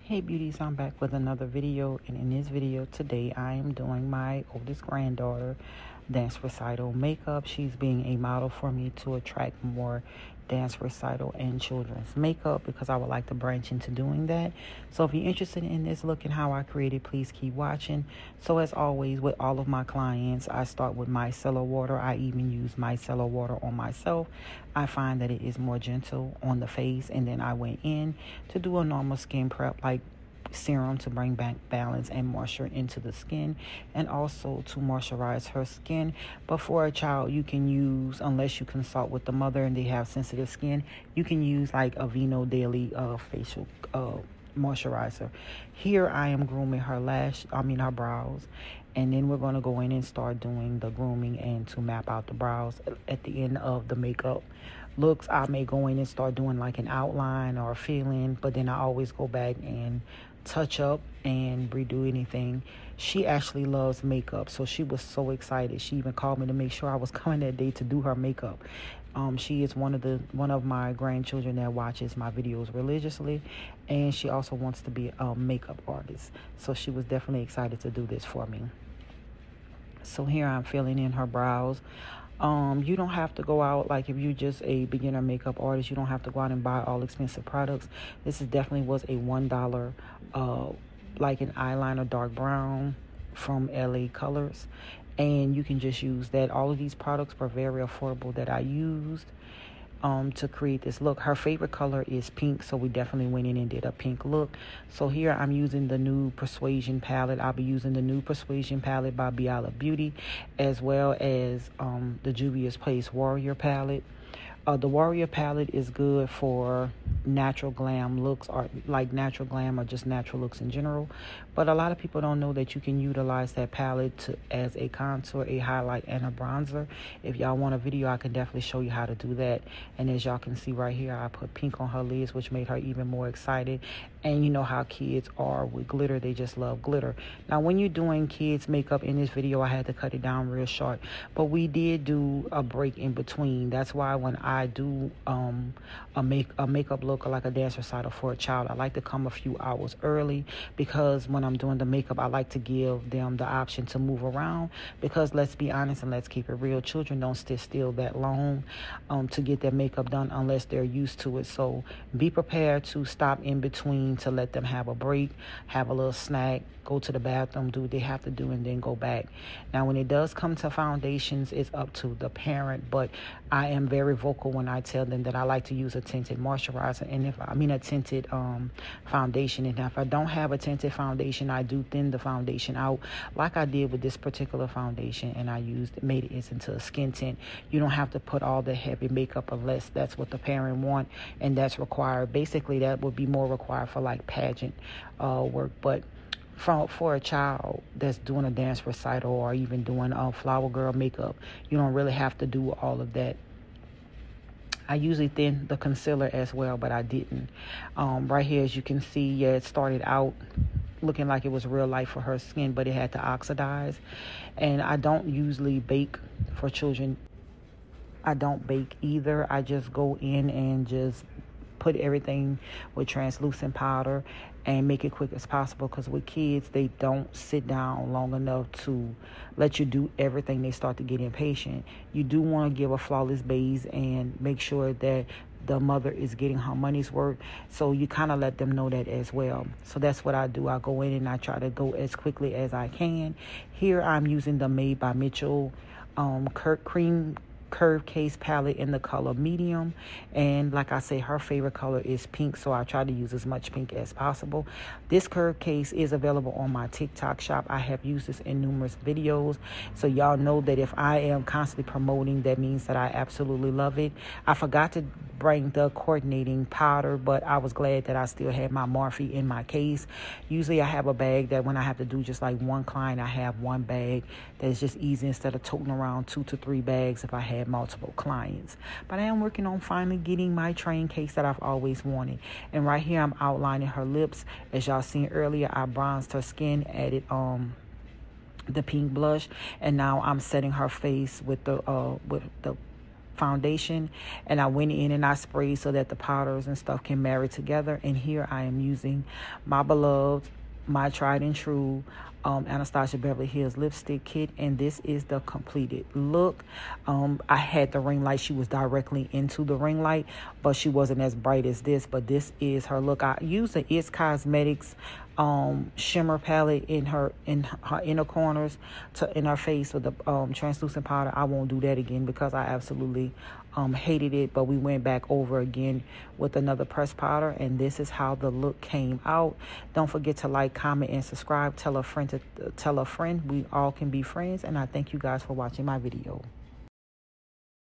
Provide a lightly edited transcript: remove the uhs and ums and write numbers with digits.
Hey beauties, I'm back with another video, and in this video today I am doing my oldest granddaughter dance recital makeup. She's being a model for me to attract more dance recital and children's makeup because I would like to branch into doing that. So if you're interested in this look and how I created, please keep watching. So as always with all of my clients, I start with micellar water. I even use micellar water on myself. I find that it is more gentle on the face, and then I went in to do a normal skin prep like serum to bring back balance and moisture into the skin, and also to moisturize her skin. But for a child, you can use, unless you consult with the mother and they have sensitive skin, you can use like Aveeno Daily facial moisturizer. Here I am grooming her her brows, and then we're going to go in and start doing the grooming and to map out the brows. At the end of the makeup looks, I may go in and start doing like an outline or a fill-in, but then I always go back and touch up and redo anything. She actually loves makeup, so she was so excited. She even called me to make sure I was coming that day to do her makeup. She is one of my grandchildren that watches my videos religiously, and she also wants to be a makeup artist. So she was definitely excited to do this for me. So here I'm filling in her brows. You don't have to go out, like if you're just a beginner makeup artist, you don't have to go out and buy all expensive products. This is definitely was a $1 like an eyeliner dark brown from LA Colors, and you can just use that. All of these products were very affordable that I used to create this look. Her favorite color is pink, so we definitely went in and did a pink look. So here I'm using the new Persuasion palette. I'll be using the new Persuasion palette by Beauty, as well as the Juvia's Place Warrior palette. The Warrior palette is good for natural glam looks, or like natural glam or just natural looks in general. But a lot of people don't know that you can utilize that palette as a contour, a highlight, and a bronzer. If y'all want a video, I can definitely show you how to do that. And as y'all can see right here, I put pink on her lids, which made her even more excited. And you know how kids are with glitter. They just love glitter. Now, when you're doing kids makeup in this video, I had to cut it down real short. But we did do a break in between. That's why when I do a makeup look or like a dance recital for a child, I like to come a few hours early, because when I'm doing the makeup, I like to give them the option to move around, because let's be honest and let's keep it real, children don't sit still that long to get their makeup done unless they're used to it. So be prepared to stop in between to let them have a break, have a little snack, go to the bathroom, do what they have to do, and then go back. Now, when it does come to foundations, it's up to the parent, but I am very vocal when I tell them that I like to use a tinted moisturizer, and a tinted foundation. And if I don't have a tinted foundation, I do thin the foundation out like I did with this particular foundation, and I made it into a skin tint. You don't have to put all the heavy makeup unless that's what the parent want, and that's required. Basically, that would be more required for like pageant work, but for a child that's doing a dance recital or even doing flower girl makeup, you don't really have to do all of that. I usually thin the concealer as well, but I didn't. Right here, as you can see, yeah, it started out looking like it was real light for her skin, but it had to oxidize. And I don't usually bake for children. I don't bake either. I just go in and just put everything with translucent powder and make it quick as possible, because with kids, they don't sit down long enough to let you do everything. They start to get impatient. You do want to give a flawless base and make sure that the mother is getting her money's worth, so you kind of let them know that as well. So that's what I do. I go in and I try to go as quickly as I can. Here I'm using the Made by Mitchell cream curve case palette in the color medium, and like I say, her favorite color is pink, so I try to use as much pink as possible. This curve case is available on my TikTok shop. I have used this in numerous videos, so y'all know that if I am constantly promoting, that means that I absolutely love it. I forgot to bring the coordinating powder, but I was glad that I still had my Morphe in my case. Usually I have a bag that when I have to do just like one client, I have one bag that is just easy instead of toting around 2 to 3 bags if I had multiple clients. But I am working on finally getting my train case that I've always wanted. And right here I'm outlining her lips. As y'all seen earlier, I bronzed her skin, added the pink blush, and now I'm setting her face with the foundation, and I went in and I sprayed so that the powders and stuff can marry together. And here I am using my beloved, my tried and true Anastasia Beverly Hills lipstick kit, and this is the completed look. I had the ring light. She was directly into the ring light, but she wasn't as bright as this. But this is her look. I used the It's Cosmetics shimmer palette in her inner corners in her face with the translucent powder. I won't do that again because I absolutely hated it, but we went back over again with another pressed powder, and this is how the look came out. Don't forget to like, comment, and subscribe. Tell a friend to tell a friend. We all can be friends, and I thank you guys for watching my video.